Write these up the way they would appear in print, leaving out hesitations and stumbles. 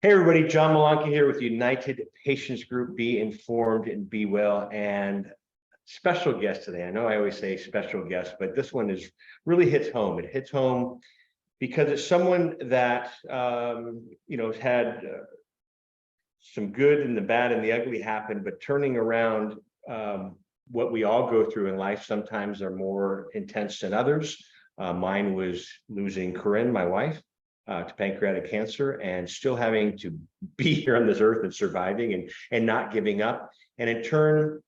Hey everybody, John Malanka here with United Patients Group. Be informed and be well. And special guest today. I know I always say special guest, but this one is really hits home. It hits home because it's someone that has had some good and the bad and the ugly happen, but turning around what we all go through in life sometimes are more intense than others. Mine was losing Corinne, my wife, to pancreatic cancer, and still having to be here on this earth and surviving and not giving up, and in turn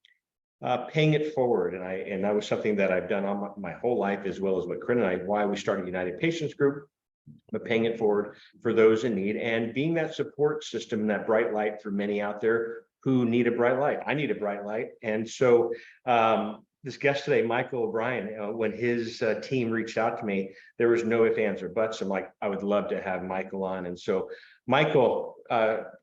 paying it forward. And that was something that I've done all my whole life, as well as what Corinne and I, why we started United Patients Group, but paying it forward for those in need and being that support system and that bright light for many out there who need a bright light. I need a bright light. And so this guest today, Michael O'Brien, when his team reached out to me, there was no ifs, ands, or buts. I'm like, I would love to have Michael on. And so, Michael,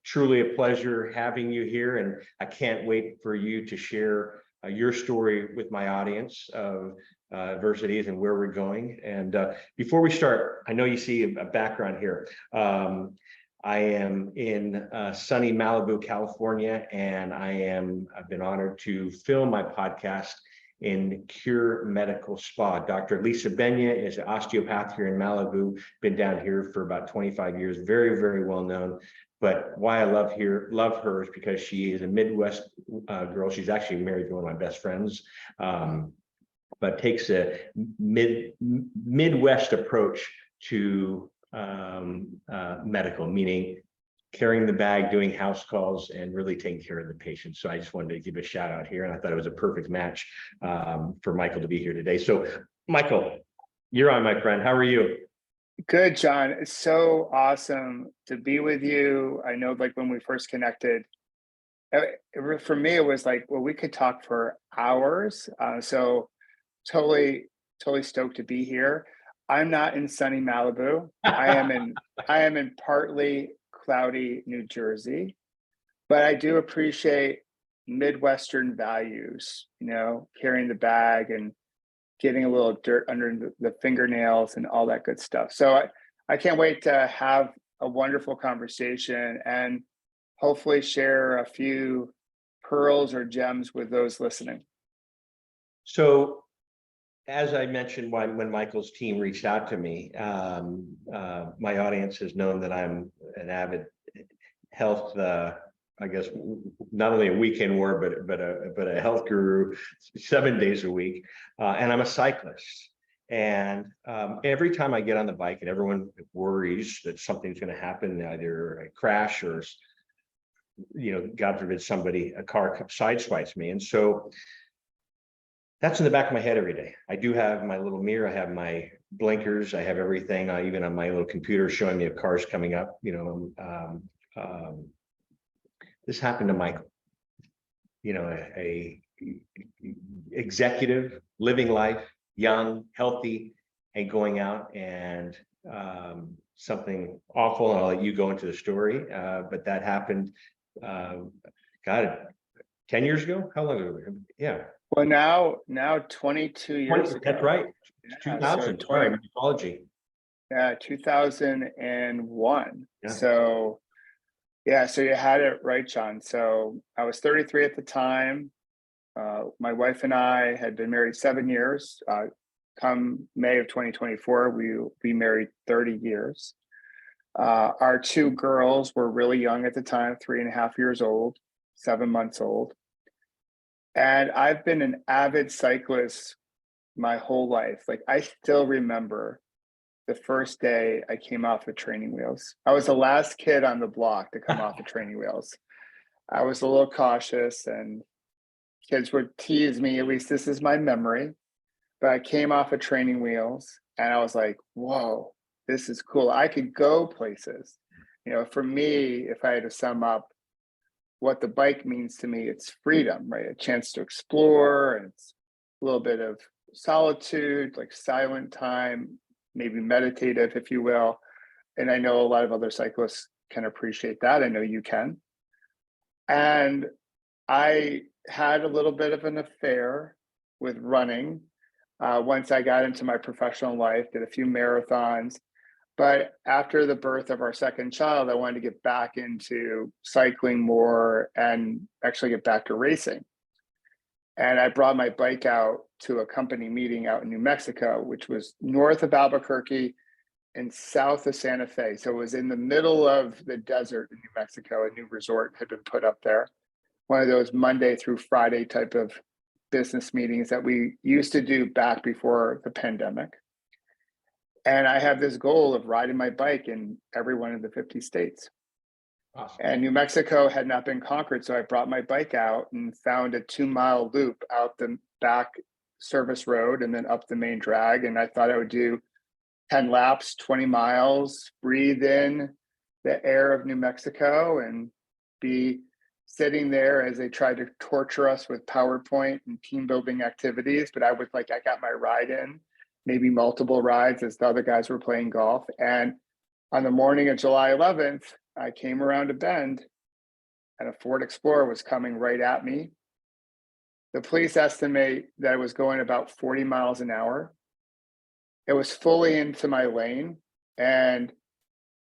truly a pleasure having you here. And I can't wait for you to share your story with my audience of adversities and where we're going. And before we start, I know you see a background here. I am in sunny Malibu, California, and I've been honored to film my podcast in Cure Medical Spa. Dr. Lisa Benya is an osteopath here in Malibu, been down here for about 25 years, very, very well known. But why I love her is because she is a Midwest girl. She's actually married to one of my best friends, but takes a Midwest approach to medical, meaning carrying the bag, doing house calls, and really taking care of the patient. So I just wanted to give a shout out here, and I thought it was a perfect match for Michael to be here today. So Michael, you're on, my friend. How are you? Good, John. It's so awesome to be with you. I know, like, when we first connected, for me, it was like, well, we could talk for hours. So totally stoked to be here. I'm not in sunny Malibu. I am in partly cloudy New Jersey, but I do appreciate Midwestern values, carrying the bag and getting a little dirt under the fingernails and all that good stuff. So I can't wait to have a wonderful conversation and hopefully share a few pearls or gems with those listening. So, as I mentioned, when Michael's team reached out to me, my audience has known that I'm an avid health, I guess, not only a weekend warrior, but a health guru, 7 days a week, and I'm a cyclist. And every time I get on the bike, and everyone worries that something's going to happen, either a crash or, God forbid, a car sideswipes me, and so that's in the back of my head every day. I do have my little mirror. I have my blinkers. I have everything, even on my little computer, showing me if cars coming up. This happened to Michael. A executive, living life, young, healthy, and going out and something awful. And I'll let you go into the story. But that happened. 10 years ago. How long ago? Yeah. Well, now 22 years ago. That's right. 2000. Sorry, my apology. Yeah, 2001. Yeah. So you had it right, John. So I was 33 at the time. My wife and I had been married 7 years. Come May of 2024, we married 30 years. Our two girls were really young at the time, 3.5 years old, 7 months old. And I've been an avid cyclist my whole life. Like, I still remember the first day I came off of training wheels. I was the last kid on the block to come off of training wheels. I was a little cautious, and kids would tease me, at least this is my memory. But I came off of training wheels and I was like, whoa, this is cool. I could go places. For me, if I had to sum up what the bike means to me, it's freedom, right? A chance to explore, and it's a little bit of solitude, like silent time, maybe meditative, if you will. And I know a lot of other cyclists can appreciate that. I know you can. And I had a little bit of an affair with running once I got into my professional life, did a few marathons. But after the birth of our second child, I wanted to get back into cycling more and actually get back to racing. And I brought my bike out to a company meeting out in New Mexico, which was north of Albuquerque and south of Santa Fe. So it was in the middle of the desert in New Mexico. A new resort had been put up there. One of those Monday through Friday type of business meetings that we used to do back before the pandemic. And I have this goal of riding my bike in every one of the 50 states. Awesome. And New Mexico had not been conquered. So I brought my bike out and found a 2-mile loop out the back service road and then up the main drag. And I thought I would do 10 laps, 20 miles, breathe in the air of New Mexico and be sitting there as they tried to torture us with PowerPoint and team building activities. But I was like, I got my ride in, maybe multiple rides as the other guys were playing golf. And on the morning of July 11th, I came around a bend and a Ford Explorer was coming right at me. The police estimate that it was going about 40 miles an hour. It was fully into my lane. And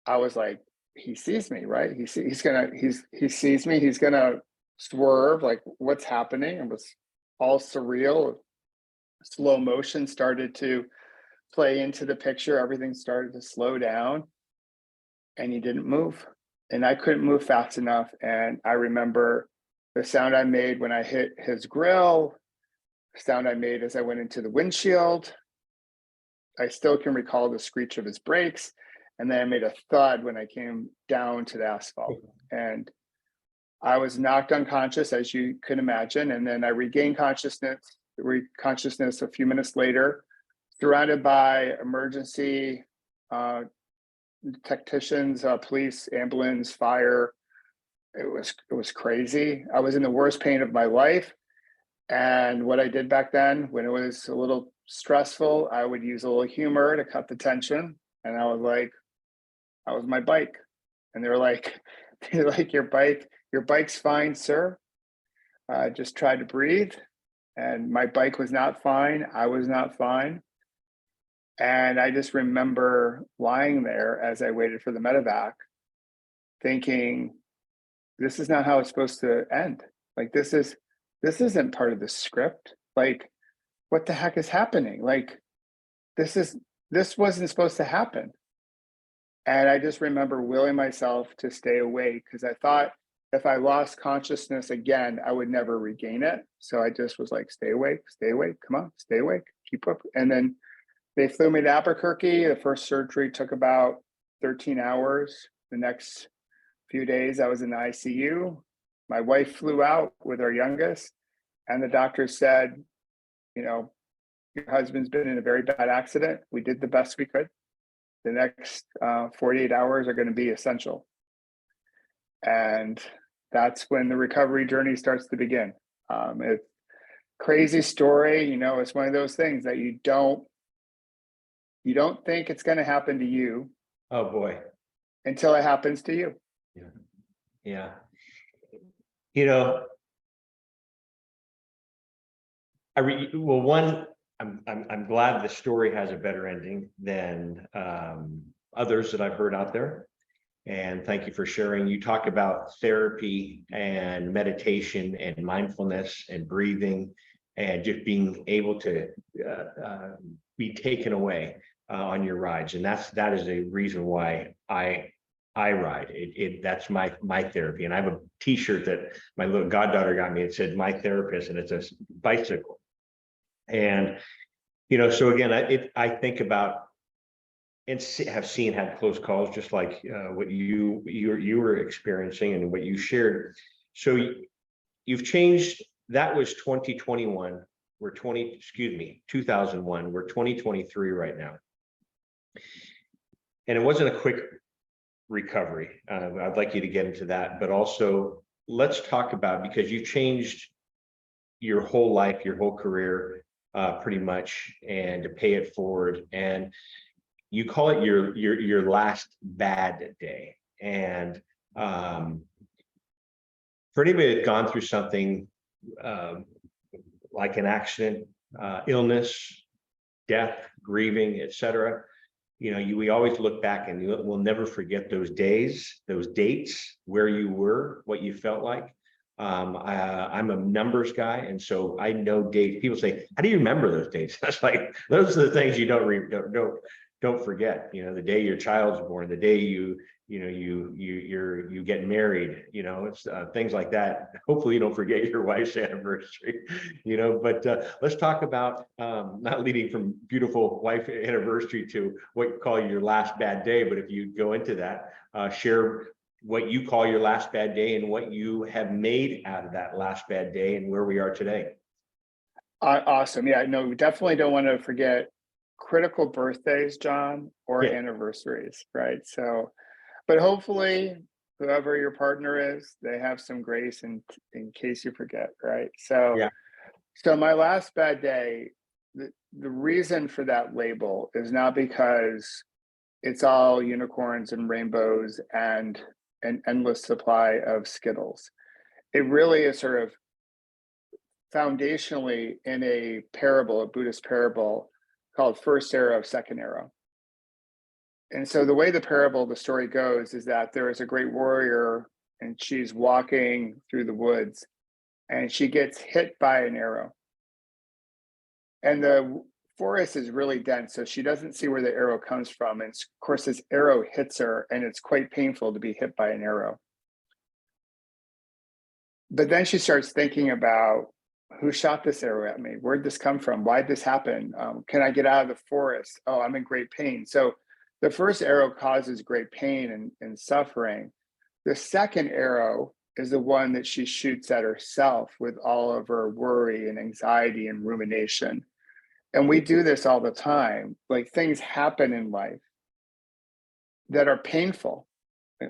I was like, he sees me, right? He sees me, he's gonna swerve, like what's happening? It was all surreal. Slow motion started to play into the picture. Everything started to slow down and he didn't move. And I couldn't move fast enough. And I remember the sound I made when I hit his grill, the sound I made as I went into the windshield. I still can recall the screech of his brakes. And then I made a thud when I came down to the asphalt. And I was knocked unconscious, as you could imagine. And then I regained consciousness a few minutes later, surrounded by emergency technicians, police, ambulance, fire. It was crazy. I was in the worst pain of my life. And what I did back then, when it was a little stressful, I would use a little humor to cut the tension. And I was like, "How was my bike?" And they're like, your bike's fine, sir. Just try to breathe. And my bike was not fine. I was not fine. And I just remember lying there as I waited for the medevac, thinking, this is not how it's supposed to end. Like, this isn't part of the script. Like, what the heck is happening? Like, this wasn't supposed to happen. And I just remember willing myself to stay awake because I thought if I lost consciousness again, I would never regain it. So I just was like, stay awake, come on, stay awake, keep up. And then they flew me to Albuquerque. The first surgery took about 13 hours. The next few days, I was in the ICU. My wife flew out with our youngest, and the doctor said, your husband's been in a very bad accident. We did the best we could. The next 48 hours are going to be essential. And that's when the recovery journey starts to begin. It's a crazy story. It's one of those things that you don't think it's going to happen to you. Oh boy. Until it happens to you. Yeah. I'm glad the story has a better ending than others that I've heard out there. And thank you for sharing. You talk about therapy and meditation and mindfulness and breathing and just being able to be taken away on your rides. And that is a reason why I ride. That's my therapy. And I have a t-shirt that my little goddaughter got me. It said "My Therapist," and it's a bicycle. And, so again, I think about and have had close calls, just like what you were experiencing and what you shared. So you've changed. That was 2021. We're 2001. We're 2023 right now. And it wasn't a quick recovery. I'd like you to get into that, but also let's talk about, because you changed your whole life, your whole career, pretty much, and to pay it forward. And you call it your last bad day. And for anybody that's gone through something like an accident, illness, death, grieving, etc., we always look back and we'll never forget those days, those dates, where you were, what you felt like. I'm a numbers guy, and so I know dates. People say, "How do you remember those dates?" That's like, those are the things you don't forget. The day your child's born, the day you get married. It's things like that. Hopefully, you don't forget your wife's anniversary. But let's talk about not leading from beautiful wife anniversary to what you call your last bad day. But if you go into that, share what you call your last bad day and what you have made out of that last bad day and where we are today. Awesome. Yeah, no, we definitely don't want to forget critical birthdays, John, or Yeah. anniversaries, right? So, but hopefully, whoever your partner is, they have some grace in case you forget, right? So, Yeah. so my last bad day, the reason for that label is not because it's all unicorns and rainbows and an endless supply of Skittles. It really is sort of foundationally in a parable, a Buddhist parable called First Arrow, Second Arrow. And so the way the story goes is that there is a great warrior and she's walking through the woods and she gets hit by an arrow. And the forest is really dense, so she doesn't see where the arrow comes from. And of course, this arrow hits her and it's quite painful to be hit by an arrow. But then she starts thinking about, who shot this arrow at me? Where'd this come from? Why'd this happen? Can I get out of the forest? Oh, I'm in great pain. So the first arrow causes great pain and suffering. The second arrow is the one that she shoots at herself with all of her worry and anxiety and rumination. And we do this all the time. Like, things happen in life that are painful.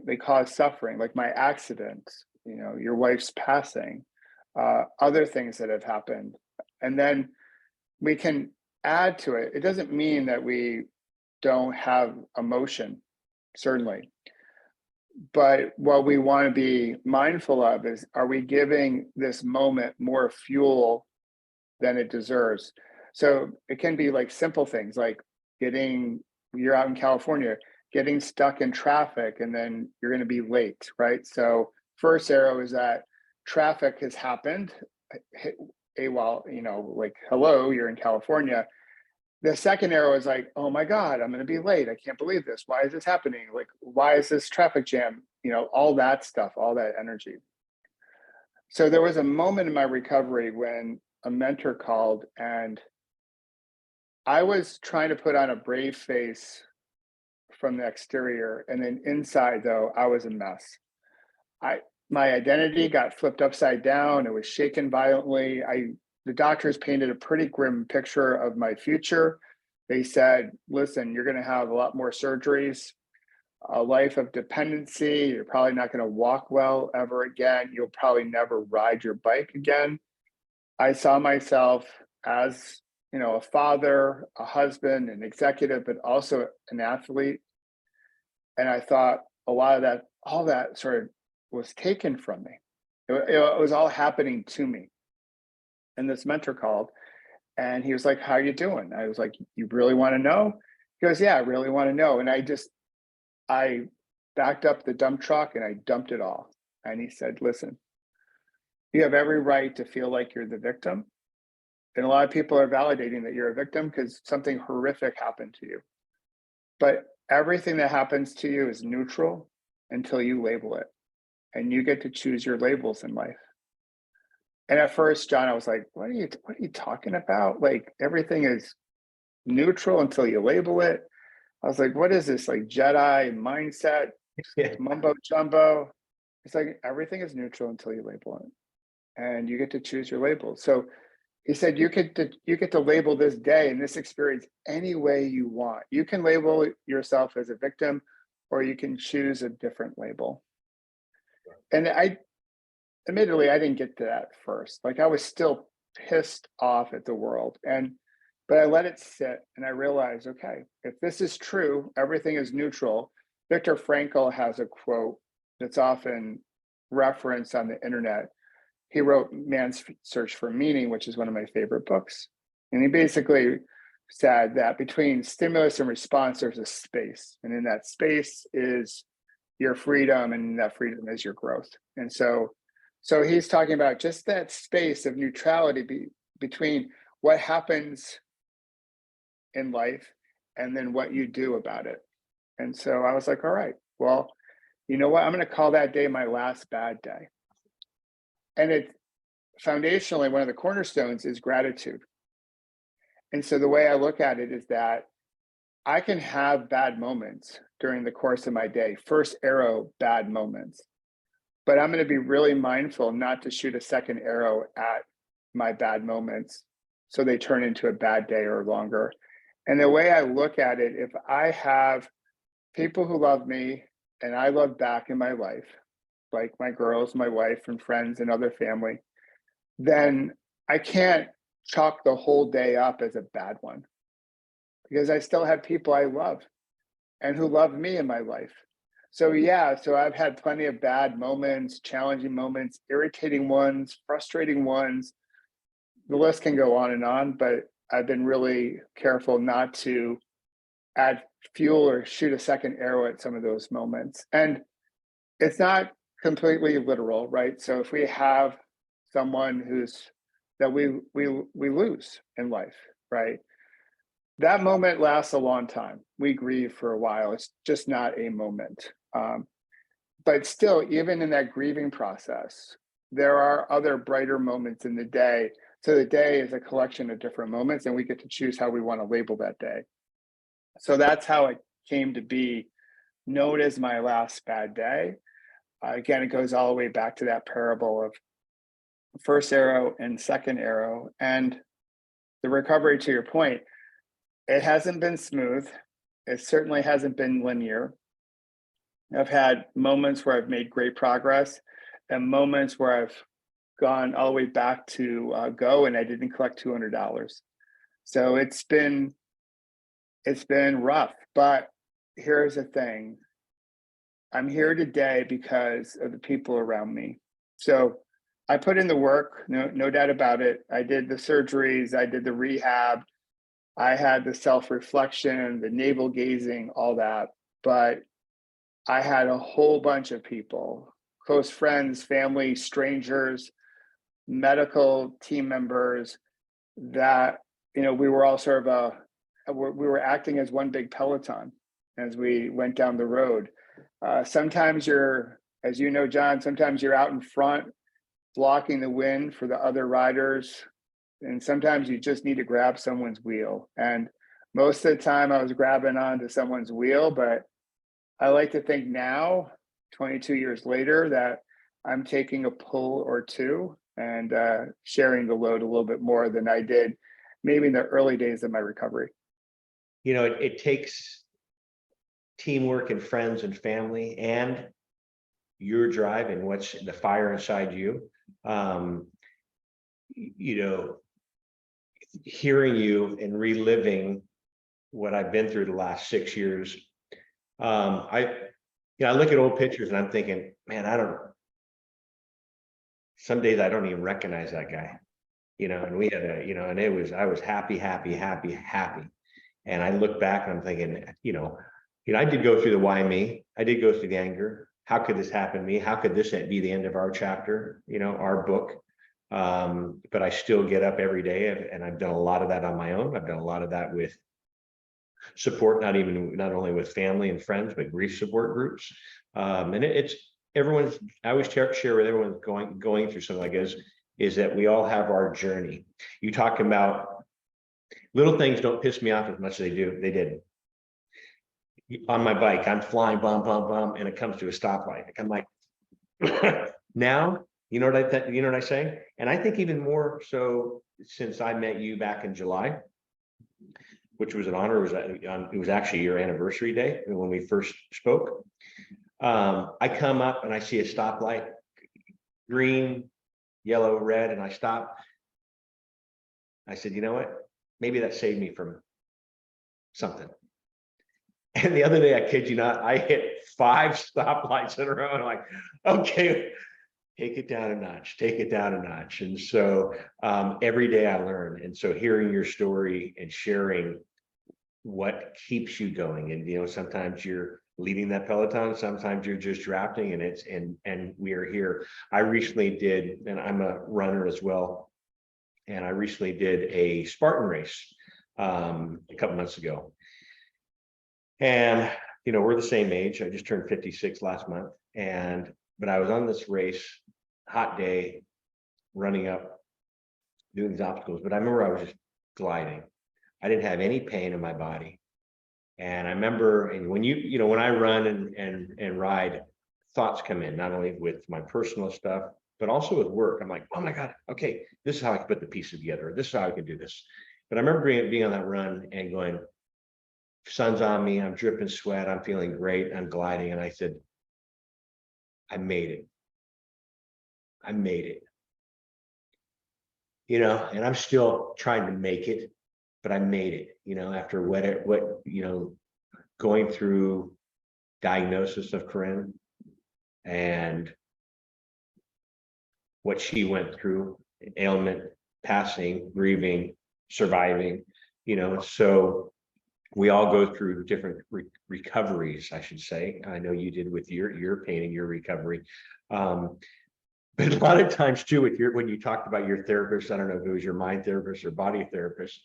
They cause suffering, like my accident, your wife's passing, other things that have happened. And then we can add to it. It doesn't mean that we don't have emotion, certainly. But what we want to be mindful of is, are we giving this moment more fuel than it deserves? So it can be like simple things like you're out in California, getting stuck in traffic, and then you're going to be late, right? So first arrow is that traffic has happened. Well, like, hello, you're in California. The second arrow is like, oh my God, I'm going to be late. I can't believe this. Why is this happening? Like, why is this traffic jam? All that stuff, all that energy. So there was a moment in my recovery when a mentor called, and I was trying to put on a brave face from the exterior. And then inside, though, I was a mess. My identity got flipped upside down. It was shaken violently. The doctors painted a pretty grim picture of my future. They said, listen, you're going to have a lot more surgeries, a life of dependency. You're probably not going to walk well ever again. You'll probably never ride your bike again. I saw myself as, a father, a husband, an executive, but also an athlete. And I thought all that sort of was taken from me. It was all happening to me. And this mentor called and he was like, how are you doing? I was like, you really want to know? He goes, yeah, I really want to know. And I backed up the dump truck and I dumped it all. And he said, listen, you have every right to feel like you're the victim. And a lot of people are validating that you're a victim because something horrific happened to you. But everything that happens to you is neutral until you label it. And you get to choose your labels in life. And at first, John, I was like, what are you talking about? Like, everything is neutral until you label it. I was like, what is this, like Jedi mindset, mumbo jumbo? It's like, everything is neutral until you label it. And you get to choose your label. So he said, you get to label this day and this experience any way you want. You can label yourself as a victim, or you can choose a different label. And admittedly, I didn't get to that first. Like, I was still pissed off at the world. But I let it sit and I realized, okay, if this is true, everything is neutral. Viktor Frankl has a quote that's often referenced on the internet. He wrote Man's Search for Meaning, which is one of my favorite books. And he basically said that between stimulus and response, there's a space. And in that space is your freedom, and that freedom is your growth. And so he's talking about just that space of neutrality between what happens in life and then what you do about it. And so I was like, all right, well, you know what? I'm going to call that day my last bad day. And it foundationally, one of the cornerstones is gratitude. And so the way I look at it is that I can have bad moments during the course of my day, first arrow, bad moments. But I'm going to be really mindful not to shoot a second arrow at my bad moments so they turn into a bad day or longer. And the way I look at it, if I have people who love me and I love back in my life, like my girls, my wife, and friends and other family, then I can't chalk the whole day up as a bad one, because I still have people I love and who love me in my life. So yeah, so I've had plenty of bad moments, challenging moments, irritating ones, frustrating ones. The list can go on, but I've been really careful not to add fuel or shoot a second arrow at some of those moments. And it's not completely literal, right? So if we have someone that we lose in life, right? That moment lasts a long time. We grieve for a while. It's just not a moment. But still, even in that grieving process, there are other brighter moments in the day. So the day is a collection of different moments, and we get to choose how we want to label that day. So that's how it came to be known as my last bad day. Again, it goes all the way back to that parable of first arrow and second arrow. And the recovery, to your point, it hasn't been smooth. It certainly hasn't been linear. I've had moments where I've made great progress and moments where I've gone all the way back to go and I didn't collect $200. So it's been rough, but here's the thing. I'm here today because of the people around me. So I put in the work, no doubt about it. I did the surgeries, I did the rehab, I had the self-reflection, the navel gazing, all that. But I had a whole bunch of people, close friends, family, strangers, medical team members that, we were all sort of we were acting as one big Peloton as we went down the road. Sometimes as you know, John, sometimes you're out in front blocking the wind for the other riders. And sometimes you just need to grab someone's wheel. And most of the time I was grabbing onto someone's wheel, but I like to think now, 22 years later, that I'm taking a pull or two and sharing the load a little bit more than I did maybe in the early days of my recovery. It takes teamwork and friends and family and your drive and what's the fire inside you. Hearing you and reliving what I've been through the last 6 years. I look at old pictures and I'm thinking, man, some days I don't even recognize that guy, and we had and I was happy. And I look back and I'm thinking, I did go through the why me. I did go through the anger. How could this happen to me? How could this be the end of our chapter, our book? But I still get up every day, and I've done a lot of that on my own. I've done a lot of that with support, not only with family and friends, but grief support groups. And it's everyone's. I always share with everyone going through something like this is that we all have our journey. You talk about little things don't piss me off as much as they do. They did. On my bike, I'm flying, bum, and it comes to a stoplight. I'm like, now, you know what I say? And I think even more so since I met you back in July, which was an honor. It was actually your anniversary day when we first spoke. I come up and I see a stoplight, green, yellow, red, and I stop. I said, you know what? Maybe that saved me from something. And the other day, I kid you not, I hit 5 stoplights in a row. And I'm like, okay, take it down a notch, take it down a notch. And so every day I learn. And so hearing your story and sharing what keeps you going. And, sometimes you're leading that Peloton, sometimes you're just drafting, and and we are here. I recently did, and I'm a runner as well. And I recently did a Spartan race a couple months ago. And, we're the same age. I just turned 56 last month. But I was on this race, hot day, running up, doing these obstacles. But I remember I was just gliding. I didn't have any pain in my body. And I remember, and when when I run and ride, thoughts come in, not only with my personal stuff, but also with work. I'm like, oh my God, okay, this is how I can put the pieces together. This is how I can do this. But I remember being on that run and going, sun's on me, I'm dripping sweat, I'm feeling great, I'm gliding. And I said, I made it. I made it. And I'm still trying to make it, but I made it, after what going through diagnosis of Corinne and what she went through, ailment, passing, grieving, surviving, so we all go through different recoveries, I should say. I know you did with your pain and your recovery. But a lot of times too, when you talked about your therapist, I don't know if it was your mind therapist or body therapist,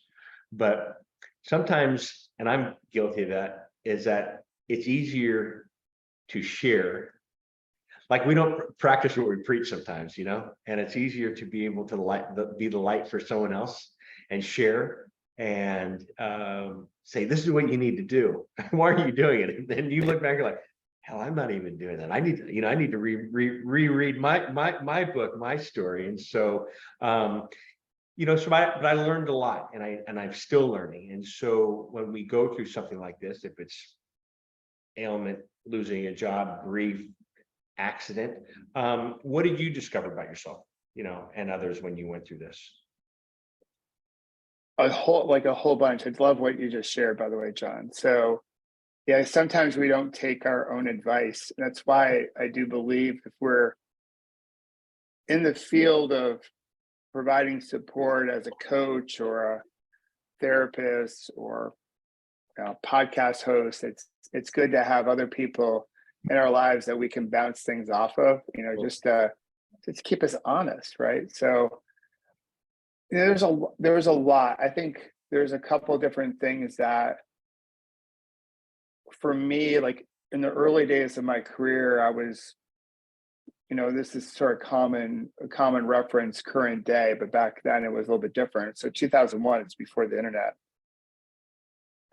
but sometimes, and I'm guilty of that, is that it's easier to share. Like we don't practice what we preach sometimes, and it's easier to be able to be the light for someone else and share and say, this is what you need to do. Why are you doing it? And then you look back, you're like, hell, I'm not even doing that. I need to reread my book, my story. And so, but I learned a lot, and I'm still learning. And so when we go through something like this, if it's ailment, losing a job, grief, accident, what did you discover about yourself, and others when you went through this? A whole bunch. I love what you just shared, by the way, John. So yeah, sometimes we don't take our own advice. That's why I do believe if we're in the field of providing support as a coach or a therapist or a podcast host, it's good to have other people in our lives that we can bounce things off of, just to keep us honest, right? So there's a lot. I think there's a couple different things that, for me, like in the early days of my career, I was, this is sort of a common reference current day, but back then it was a little bit different. So 2001, it's before the internet,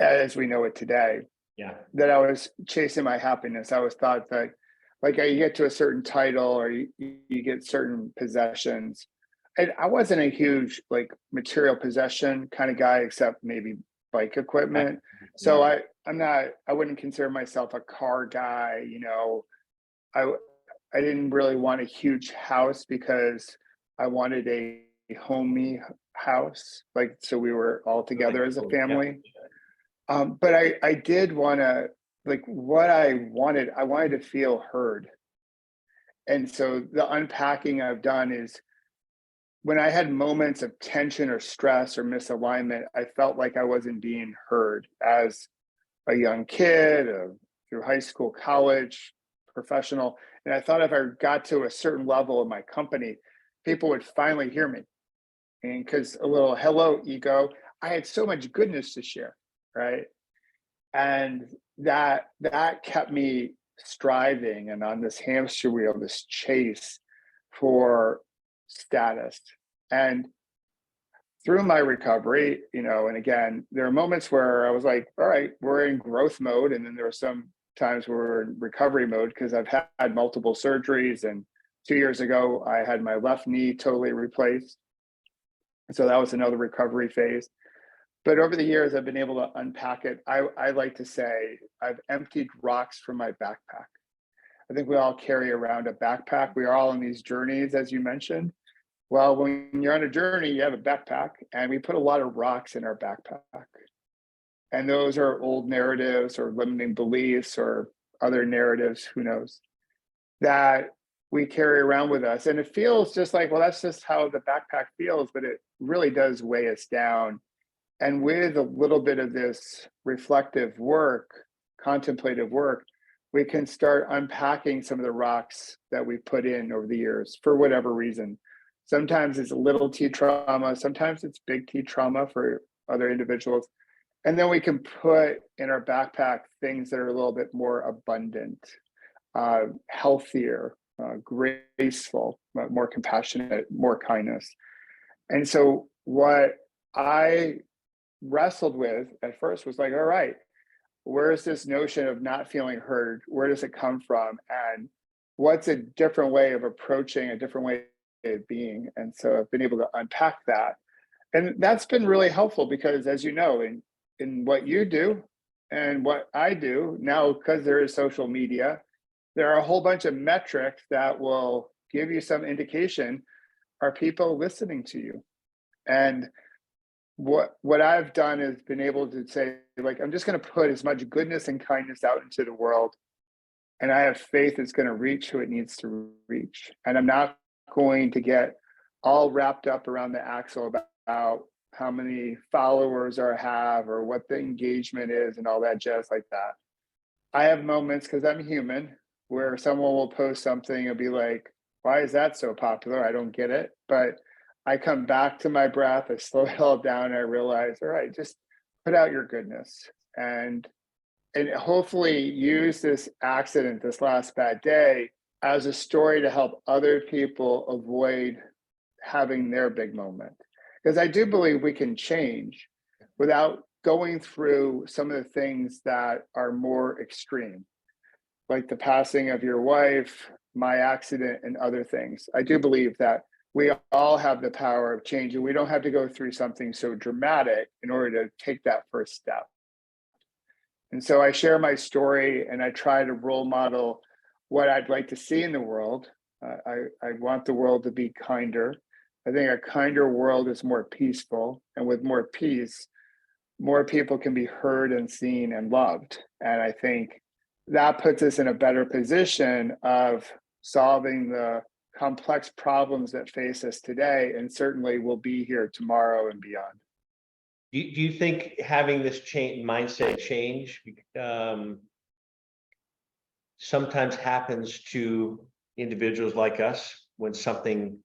as we know it today. Yeah. That I was chasing my happiness. I always thought that, like, you get to a certain title or you get certain possessions. I wasn't a huge material possession kind of guy, except maybe bike equipment. So I wouldn't consider myself a car guy. I didn't really want a huge house because I wanted a homey house. So we were all together as a family. But I did want to, what I wanted to feel heard. And so the unpacking I've done is, when I had moments of tension or stress or misalignment, I felt like I wasn't being heard as a young kid, through high school, college, professional. And I thought if I got to a certain level in my company, people would finally hear me. And because a little hello, ego, I had so much goodness to share, right? And that kept me striving and on this hamster wheel, this chase for status. And through my recovery, and again, there are moments where I was like, all right, we're in growth mode. And then there were some times where we're in recovery mode because I've had multiple surgeries. And 2 years ago, I had my left knee totally replaced. So that was another recovery phase. But over the years, I've been able to unpack it. I like to say I've emptied rocks from my backpack. I think we all carry around a backpack. We are all on these journeys, as you mentioned. Well, when you're on a journey, you have a backpack, and we put a lot of rocks in our backpack. And those are old narratives or limiting beliefs or other narratives, who knows, that we carry around with us. And it feels just like, well, that's just how the backpack feels, but it really does weigh us down. And with a little bit of this reflective work, contemplative work, we can start unpacking some of the rocks that we put in over the years for whatever reason. Sometimes it's little t trauma, sometimes it's big T trauma for other individuals. And then we can put in our backpack things that are a little bit more abundant, healthier, graceful, more compassionate, more kindness. And so, what I wrestled with at first was like, all right, where is this notion of not feeling heard? Where does it come from? And what's a different way of approaching, a different way of being? And so I've been able to unpack that. And that's been really helpful because, as you know, in what you do and what I do now, because there is social media, there are a whole bunch of metrics that will give you some indication, are people listening to you? And what I've done is been able to say, like, I'm just going to put as much goodness and kindness out into the world, and I have faith it's going to reach who it needs to reach. And I'm not going to get all wrapped up around the axle about how many followers I have or what the engagement is and all that jazz like that. I have moments, because I'm human, where someone will post something and be like, why is that so popular? I don't get it. But I come back to my breath, I slow it all down, and I realize, all right, just put out your goodness and hopefully use this accident, this last bad day, as a story to help other people avoid having their big moment. Because I do believe we can change without going through some of the things that are more extreme, like the passing of your wife, my accident, and other things. I do believe that we all have the power of change, and we don't have to go through something so dramatic in order to take that first step. And so I share my story and I try to role model what I'd like to see in the world. I want the world to be kinder. I think a kinder world is more peaceful. And with more peace, more people can be heard and seen and loved. And I think that puts us in a better position of solving the complex problems that face us today, and certainly will be here tomorrow and beyond. Do you think having this mindset change sometimes happens to individuals like us when something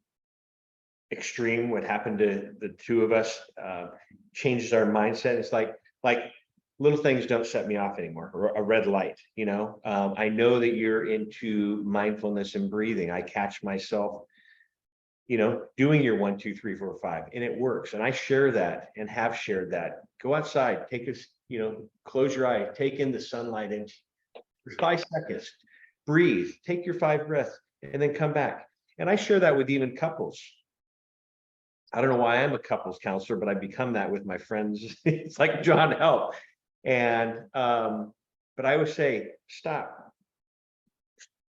extreme, what happened to the two of us, changes our mindset? It's like little things don't set me off anymore, or a red light, you know. I know that you're into mindfulness and breathing. I catch myself, you know, doing your 1, 2, 3, 4, 5, and it works. And I share that and have shared that. Go outside, take a, you know, close your eye, take in the sunlight and for 5 seconds, breathe, take your 5 breaths, and then come back. And I share that with even couples. I don't know why I'm a couples counselor, but I become that with my friends. It's like John Help. And but I would say, stop,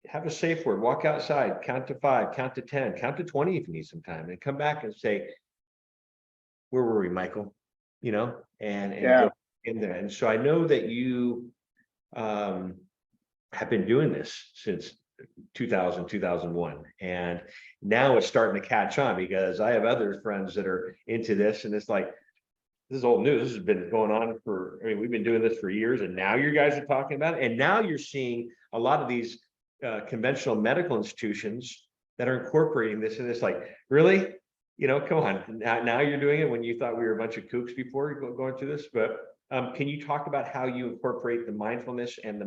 have a safe word, walk outside, count to 5, count to 10, count to 20 if you need some time, and come back and say, where were we, Michael? You know, and go in there. And so I know that you have been doing this since 2000, 2001. And now it's starting to catch on, because I have other friends that are into this, and it's like, this is old news. This has been going on for, I mean, we've been doing this for years, and now you guys are talking about it. And now you're seeing a lot of these conventional medical institutions that are incorporating this, and it's like, really, you know, come on, now you're doing it when you thought we were a bunch of kooks before going through this. But can you talk about how you incorporate the mindfulness and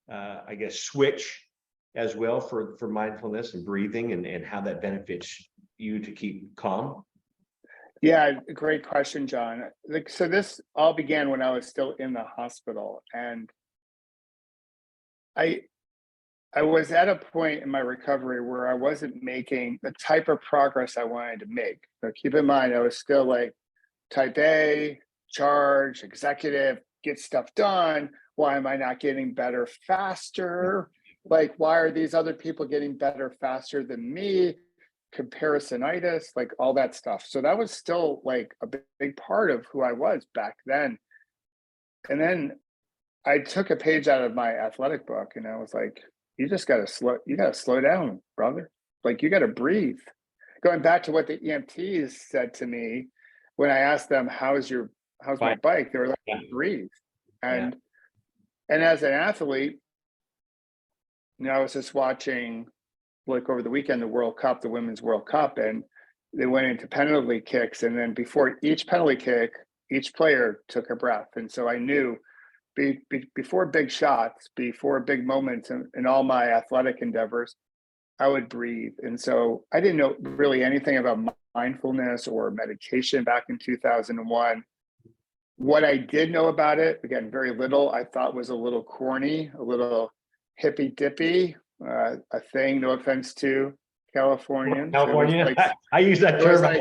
I guess switch as well for mindfulness and breathing, and how that benefits you to keep calm? Yeah, great question, John. Like, so this all began when I was still in the hospital, and I was at a point in my recovery where I wasn't making the type of progress I wanted to make. So keep in mind, I was still like type A, charge, executive, get stuff done. Why am I not getting better faster? Like, why are these other people getting better faster than me? Comparisonitis, like all that stuff. So that was still like a big part of who I was back then. And then I took a page out of my athletic book, and I was like, you just you got to slow down, brother. Like you got to breathe. Going back to what the EMTs said to me when I asked them, how's my Fine. bike? They were like, Yeah. breathe. Yeah. And as an athlete, I was just watching, like over the weekend, the World Cup, the Women's World Cup, and they went into penalty kicks. And then before each penalty kick, each player took a breath. And so I knew before big shots, before big moments in all my athletic endeavors, I would breathe. And so I didn't know really anything about mindfulness or meditation back in 2001. What I did know about it, again, very little, I thought was a little corny, a little hippy dippy, a thing, no offense to Californians. California. I use that It was term.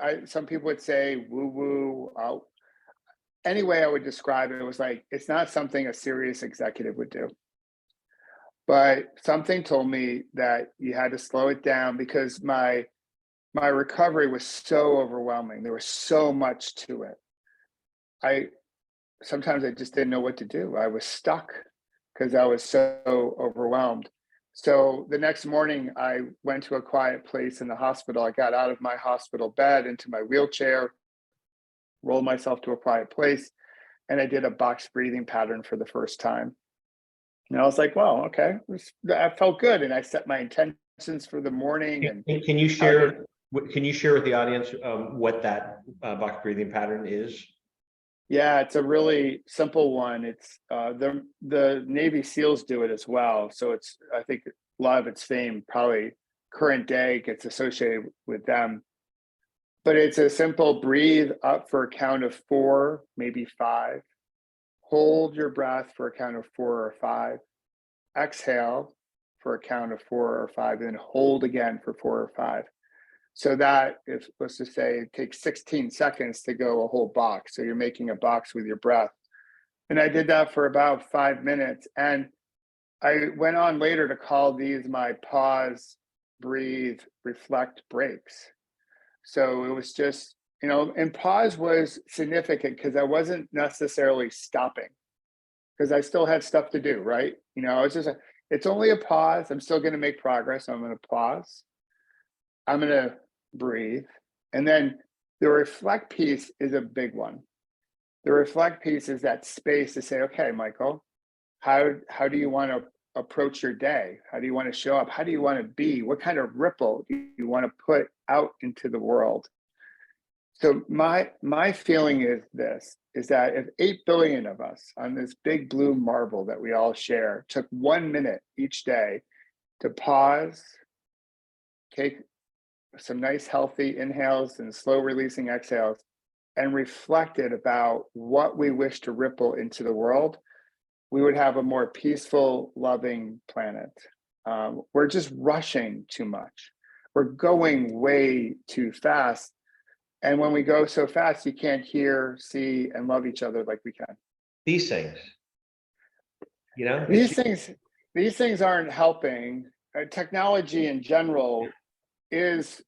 like, some people would say woo woo. Any way I would describe it, it was like, it's not something a serious executive would do. But something told me that you had to slow it down because my recovery was so overwhelming. There was so much to it. Sometimes I just didn't know what to do. I was stuck because I was so overwhelmed. So the next morning, I went to a quiet place in the hospital. I got out of my hospital bed into my wheelchair, rolled myself to a quiet place, and I did a box breathing pattern for the first time. And I was like, well, okay, that felt good. And I set my intentions for the morning. And Can you share? Can you share with the audience what that box breathing pattern is? Yeah, it's a really simple one. It's the Navy SEALs do it as well. So I think a lot of its fame probably current day gets associated with them. But it's a simple breathe up for a count of 4, maybe 5. Hold your breath for a count of 4 or 5. Exhale for a count of 4 or 5, and then hold again for 4 or 5. So that is, let's just say, it takes 16 seconds to go a whole box. So you're making a box with your breath. And I did that for about 5 minutes. And I went on later to call these my pause, breathe, reflect breaks. So it was just, and pause was significant because I wasn't necessarily stopping because I still had stuff to do, right? It's only a pause. I'm still going to make progress. I'm going to pause. I'm going to breathe. And then the reflect piece is a big one. The reflect piece is that space to say, okay, Michael, how do you want to approach your day? How do you want to show up? How do you want to be? What kind of ripple do you want to put out into the world? So my feeling is that if 8 billion of us on this big blue marble that we all share took 1 minute each day to pause, take some nice healthy inhales and slow releasing exhales, and reflected about what we wish to ripple into the world, we would have a more peaceful, loving planet. We're just rushing too much. We're going way too fast. And when we go so fast, you can't hear, see, and love each other like we can. These things, these things aren't helping. Technology in general is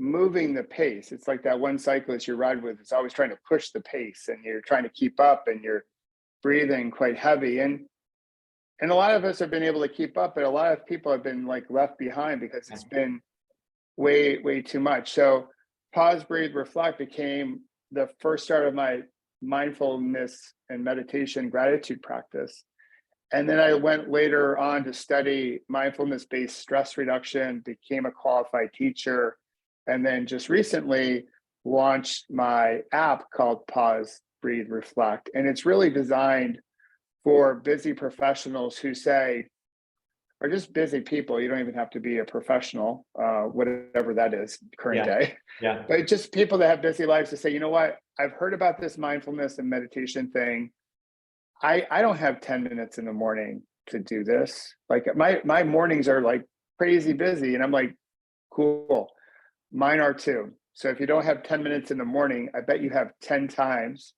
moving the pace. It's like that one cyclist you ride with is always trying to push the pace, and you're trying to keep up, and you're breathing quite heavy. And a lot of us have been able to keep up, but a lot of people have been like left behind because it's been way too much. So pause, breathe, reflect became the first start of my mindfulness and meditation gratitude practice. And then I went later on to study mindfulness-based stress reduction, became a qualified teacher, and then just recently launched my app called Pause, Breathe, Reflect. And it's really designed for busy professionals who say, or just busy people, you don't even have to be a professional, whatever that is current day. Yeah. But just people that have busy lives to say, you know what, I've heard about this mindfulness and meditation thing. I don't have 10 minutes in the morning to do this. Like my mornings are like crazy busy. And I'm like, cool. Mine are too. So if you don't have 10 minutes in the morning, I bet you have 10 times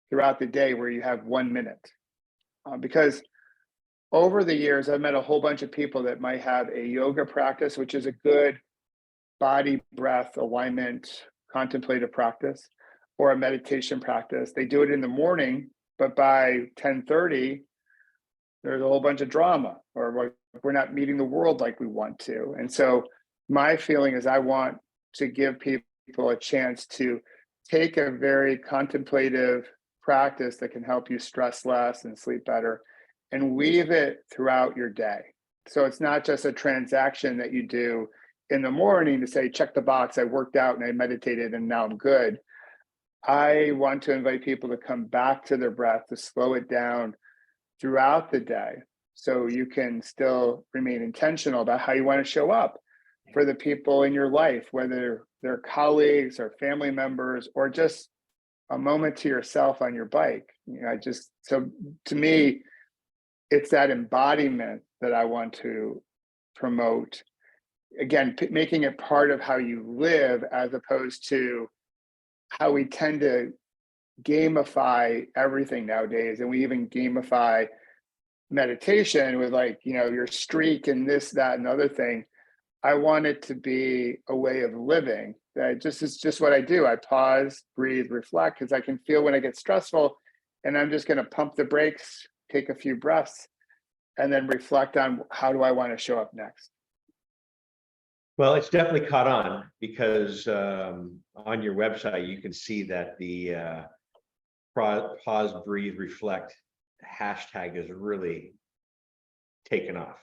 throughout the day where you have 1 minute. Because over the years, I've met a whole bunch of people that might have a yoga practice, which is a good body, breath, alignment, contemplative practice, or a meditation practice. They do it in the morning, but by 10:30, there's a whole bunch of drama, or we're not meeting the world like we want to. And so my feeling is I want to give people a chance to take a very contemplative practice that can help you stress less and sleep better and weave it throughout your day. So it's not just a transaction that you do in the morning to say, check the box, I worked out and I meditated and now I'm good. I want to invite people to come back to their breath, to slow it down throughout the day so you can still remain intentional about how you want to show up for the people in your life, whether they're colleagues or family members or just a moment to yourself on your bike. So to me, it's that embodiment that I want to promote. Again, making it part of how you live as opposed to how we tend to gamify everything nowadays. And we even gamify meditation with your streak and this, that, and other thing. I want it to be a way of living that is just what I do. I pause, breathe, reflect, because I can feel when I get stressful and I'm just going to pump the brakes, take a few breaths, and then reflect on how do I want to show up next. Well, it's definitely caught on because on your website, you can see that the pause, breathe, reflect hashtag is really taken off.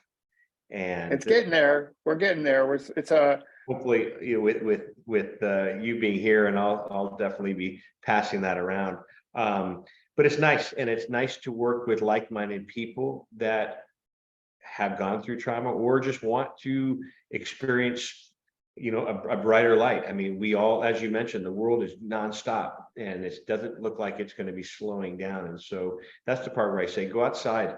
And it's getting there. We're getting there. It's a hopefully, with you being here, and I'll definitely be passing that around. But it's nice, and it's nice to work with like-minded people that have gone through trauma or just want to experience, a brighter light. I mean, we all, as you mentioned, the world is nonstop, and it doesn't look like it's going to be slowing down. And so that's the part where I say, go outside.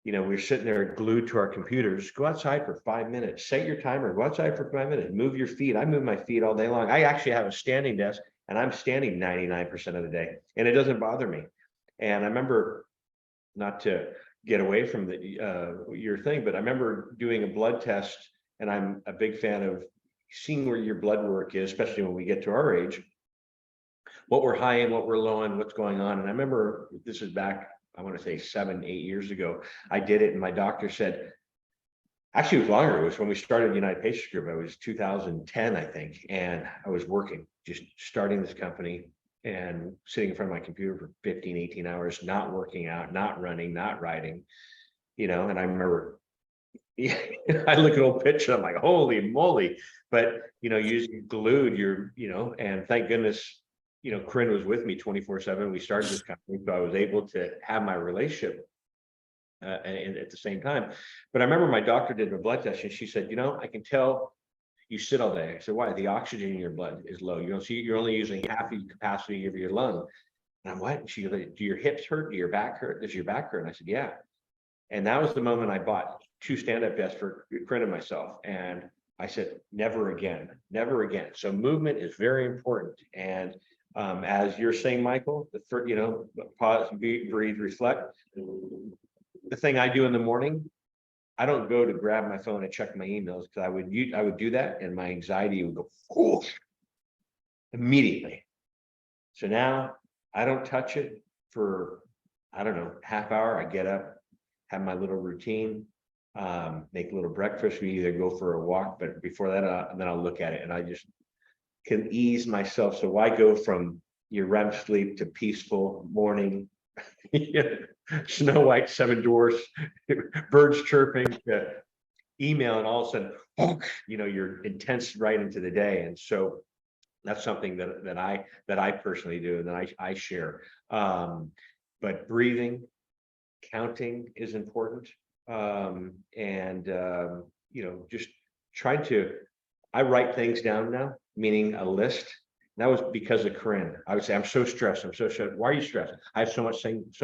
We're sitting there glued to our computers. Go outside for 5 minutes. Set your timer. Go outside for 5 minutes. Move your feet. I move my feet all day long. I actually have a standing desk, and I'm standing 99% of the day, and it doesn't bother me. And I remember, not to get away from your thing, but I remember doing a blood test, and I'm a big fan of seeing where your blood work is, especially when we get to our age, what we're high in, what we're low in, what's going on. And I remember this is back, I want to say 7-8 years ago, I did it, and my doctor said, actually it was longer. It was when we started the United Patients Group. It was 2010, I think. And I was working, just starting this company and sitting in front of my computer for 15, 18 hours, not working out, not running, not riding, and I remember, I look at old picture, I'm like, holy moly. But, you're glued, and thank goodness, Corinne was with me 24/7. We started this company, so I was able to have my relationship and at the same time. But I remember my doctor did a blood test, and she said, I can tell you sit all day. I said, why? The oxygen in your blood is low. You're only using half the capacity of your lung. And I'm, what? And she goes, do your hips hurt? Do your back hurt? Does your back hurt? And I said, yeah. And that was the moment I bought 2 stand-up desks for Corinne and myself. And I said, never again, never again. So movement is very important. And as you're saying, Michael, pause, breathe, reflect. The thing I do in the morning, I don't go to grab my phone and check my emails, because I would do that and my anxiety would go whoosh, immediately. So now I don't touch it for, I don't know, half hour. I get up, have my little routine, make a little breakfast. We either go for a walk, but before that, then I'll look at it, and I just can ease myself. So why go from your REM sleep to peaceful morning, Snow White, 7 Dwarfs, birds chirping, email, and all of a sudden, you're intense right into the day. And so that's something that I personally do, and that I share. But breathing, counting is important, just trying to. I write things down now, meaning a list. That was because of Corinne. I would say, I'm so stressed. I'm so stressed. Why are you stressed? I have so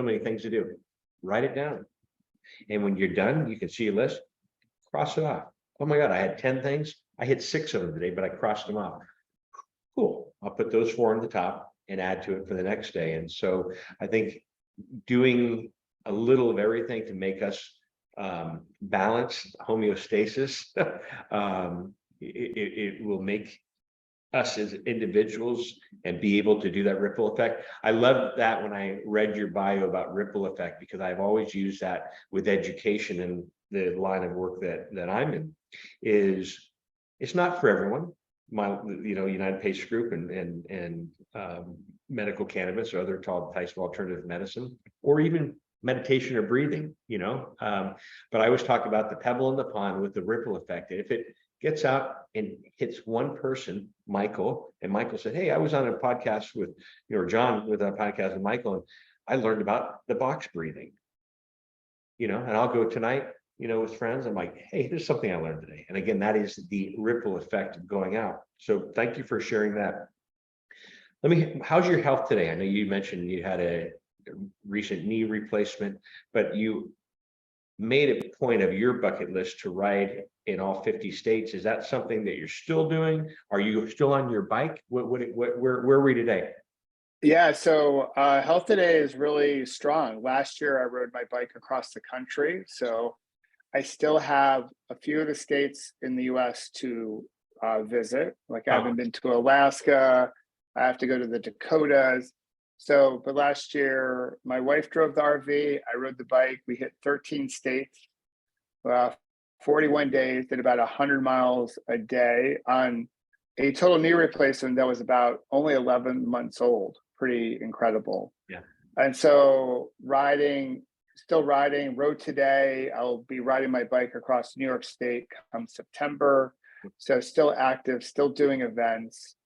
many things to do. Write it down. And when you're done, you can see a list, cross it off. Oh my God, I had 10 things. I hit 6 of them today, but I crossed them off. Cool. I'll put those 4 on the top and add to it for the next day. And so I think doing a little of everything to make us balance, homeostasis, it will make us as individuals and be able to do that ripple effect. I love that when I read your bio about ripple effect, because I've always used that with education and the line of work that I'm in. Is it's not for everyone. United Patient Group and medical cannabis or other types of alternative medicine, or even meditation or breathing, but I always talk about the pebble in the pond with the ripple effect. And if it gets out and hits one person, Michael, and Michael said, hey, I was on a podcast with, John with a podcast with Michael, and I learned about the box breathing, and I'll go tonight, with friends. I'm like, hey, there's something I learned today. And again, that is the ripple effect of going out. So thank you for sharing that. How's your health today? I know you mentioned you had a recent knee replacement, but you made a point of your bucket list to ride in all 50 states. Is that something that you're still doing? Are you still on your bike? Where are we today? Yeah, so health today is really strong. Last year, I rode my bike across the country. So I still have a few of the states in the US to visit. Like I haven't been to Alaska. I have to go to the Dakotas. So, but last year, my wife drove the RV. I rode the bike. We hit 13 states, 41 days, did about 100 miles a day on a total knee replacement that was about only 11 months old. Pretty incredible. Yeah. And so still riding, rode today. I'll be riding my bike across New York State come September. So still active, still doing events.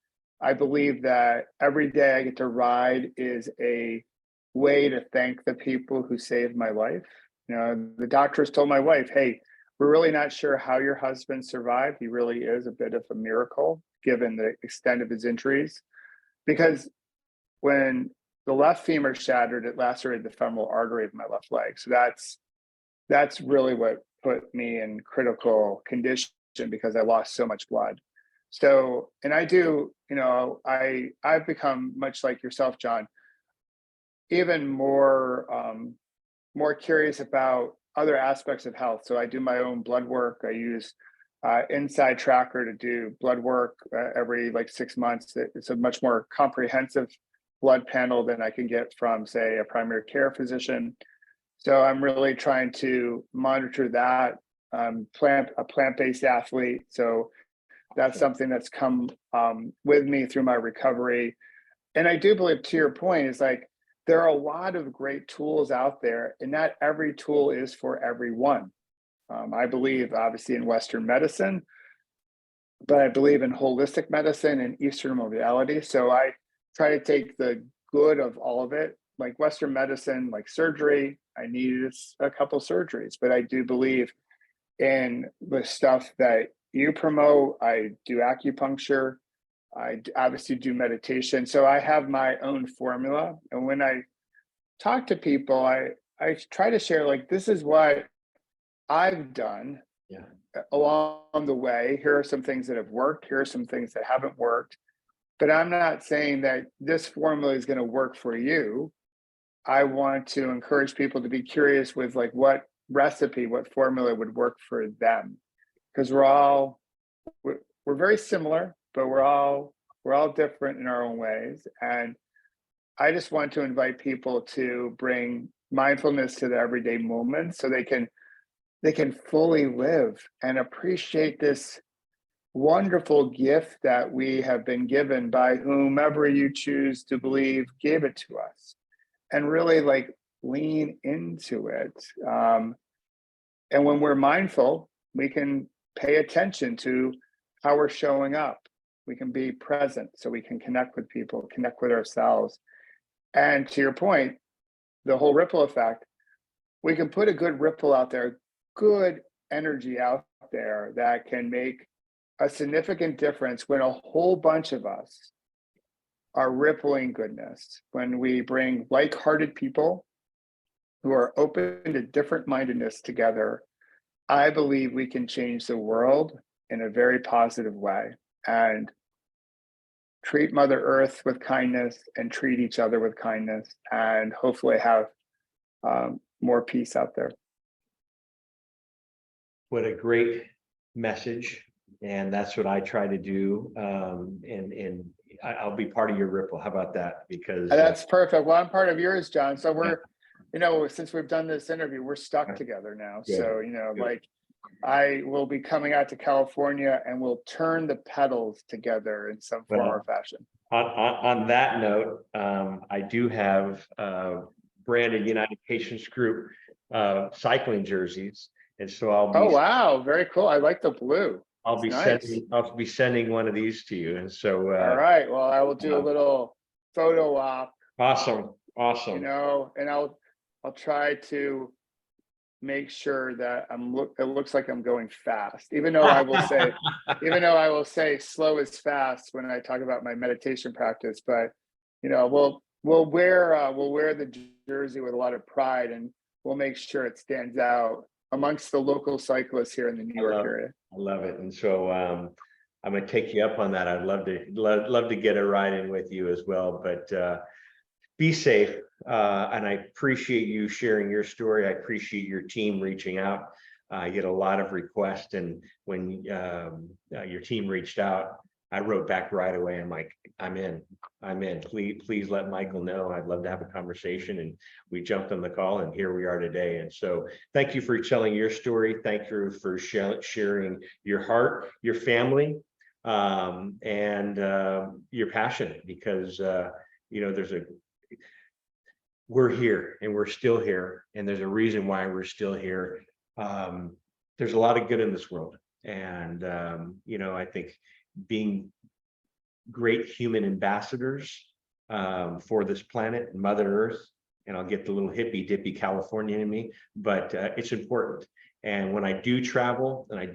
I believe that every day I get to ride is a way to thank the people who saved my life. The doctors told my wife, hey, we're really not sure how your husband survived. He really is a bit of a miracle given the extent of his injuries. Because when the left femur shattered, it lacerated the femoral artery of my left leg. So that's really what put me in critical condition because I lost so much blood. So, and I do, I've become much like yourself, John, even more curious about other aspects of health. So I do my own blood work. I use Inside Tracker to do blood work every 6 months. It's a much more comprehensive blood panel than I can get from, say, a primary care physician. So I'm really trying to monitor that. A plant-based athlete. So that's something that's come with me through my recovery. And I do believe, to your point, is there are a lot of great tools out there, and not every tool is for everyone. I believe, obviously, in Western medicine, but I believe in holistic medicine and Eastern modality. So I try to take the good of all of it. Like Western medicine, like surgery, I needed a couple surgeries, but I do believe in the stuff that you promote. I do acupuncture. I obviously do meditation. So I have my own formula. And when I talk to people, I try to share, this is what I've done along the way. Here are some things that have worked. Here are some things that haven't worked. But I'm not saying that this formula is going to work for you. I want to encourage people to be curious with what recipe, what formula would work for them. Because we're very similar, but we're all different in our own ways. And I just want to invite people to bring mindfulness to the everyday moments so they can fully live and appreciate this wonderful gift that we have been given by whomever you choose to believe gave it to us, and really lean into it. And when we're mindful, we can pay attention to how we're showing up. We can be present so we can connect with people, connect with ourselves. And to your point, the whole ripple effect, we can put a good ripple out there, good energy out there that can make a significant difference when a whole bunch of us are rippling goodness. When we bring like-hearted people who are open to different mindedness together, I believe we can change the world in a very positive way and treat Mother Earth with kindness and treat each other with kindness, and hopefully have more peace out there. What a great message. And that's what I try to do. And I'll be part of your Ripple. How about that? Because That's perfect. Well, I'm part of yours, John. So we're, since we've done this interview, we're stuck together now. Good. So, Good. like I will be coming out to California and we'll turn the pedals together in some form or fashion. On that note, I do have branded United Patients Group cycling jerseys. And so Oh, wow. Very cool. I like the blue. I'll be sending one of these to you. And so all right. Well, I will do a little photo op. Awesome. And I'll try to make sure that it looks like I'm going fast, even though I will say slow is fast when I talk about my meditation practice. But we'll wear the jersey with a lot of pride, and we'll make sure it stands out amongst the local cyclists here in the New York area. I love it. And so I'm going to take you up on that. I'd love to get a ride in with you as well, but be safe. And I appreciate you sharing your story. I appreciate your team reaching out. I get a lot of requests, and when your team reached out, I wrote back right away. I'm like, I'm in. Please let Michael know. I'd love to have a conversation. And we jumped on the call, and here we are today. And so thank you for telling your story. Thank you for sharing your heart, your family, and your passion, because we're here and we're still here. And there's a reason why we're still here. There's a lot of good in this world. And, I think being great human ambassadors for this planet, Mother Earth, and I'll get the little hippy dippy California in me, but it's important. And when I do travel, and I'm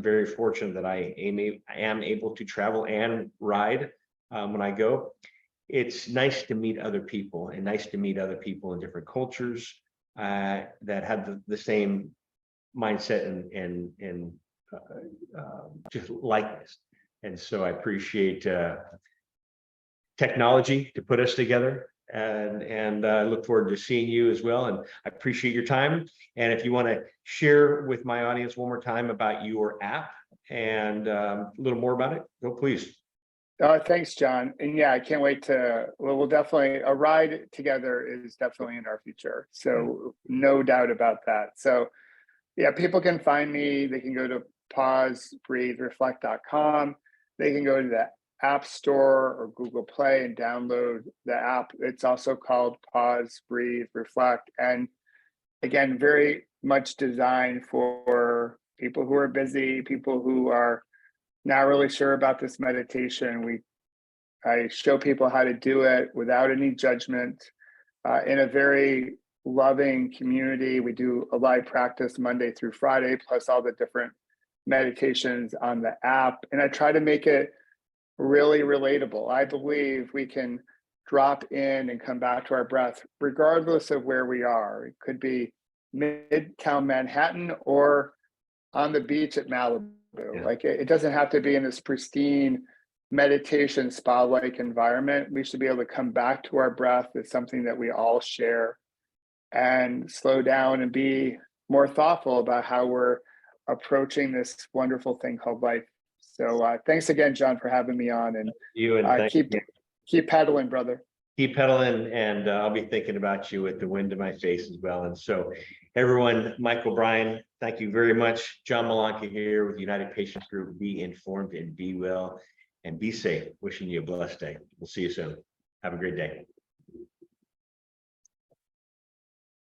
very fortunate that I am able to travel and ride when I go. It's nice to meet other people, and nice to meet other people in different cultures that have the same mindset and just likeness. And so I appreciate technology to put us together, and I look forward to seeing you as well. And I appreciate your time. And if you want to share with my audience one more time about your app and a little more about it, go please. Thanks, John. And yeah, I can't wait we'll definitely, a ride together is definitely in our future. So no doubt about that. So yeah, people can find me. They can go to pausebreathereflect.com. They can go to the App Store or Google Play and download the app. It's also called Pause, Breathe, Reflect. And again, very much designed for people who are busy, people who are not really sure about this meditation. I show people how to do it without any judgment, in a very loving community. We do a live practice Monday through Friday, plus all the different meditations on the app. And I try to make it really relatable. I believe we can drop in and come back to our breath, regardless of where we are. It could be Midtown Manhattan or on the beach at Malibu. Yeah. Like it doesn't have to be in this pristine meditation spa-like environment. We should be able to come back to our breath. It's something that we all share, and slow down and be more thoughtful about how we're approaching this wonderful thing called life. So thanks again, John, for having me on, and keep pedaling, brother. Keep pedaling, and I'll be thinking about you with the wind in my face as well. And so everyone, Michael Bryan, thank you very much. John Malanca here with United Patients Group. Be informed and be well and be safe. Wishing you a blessed day. We'll see you soon. Have a great day.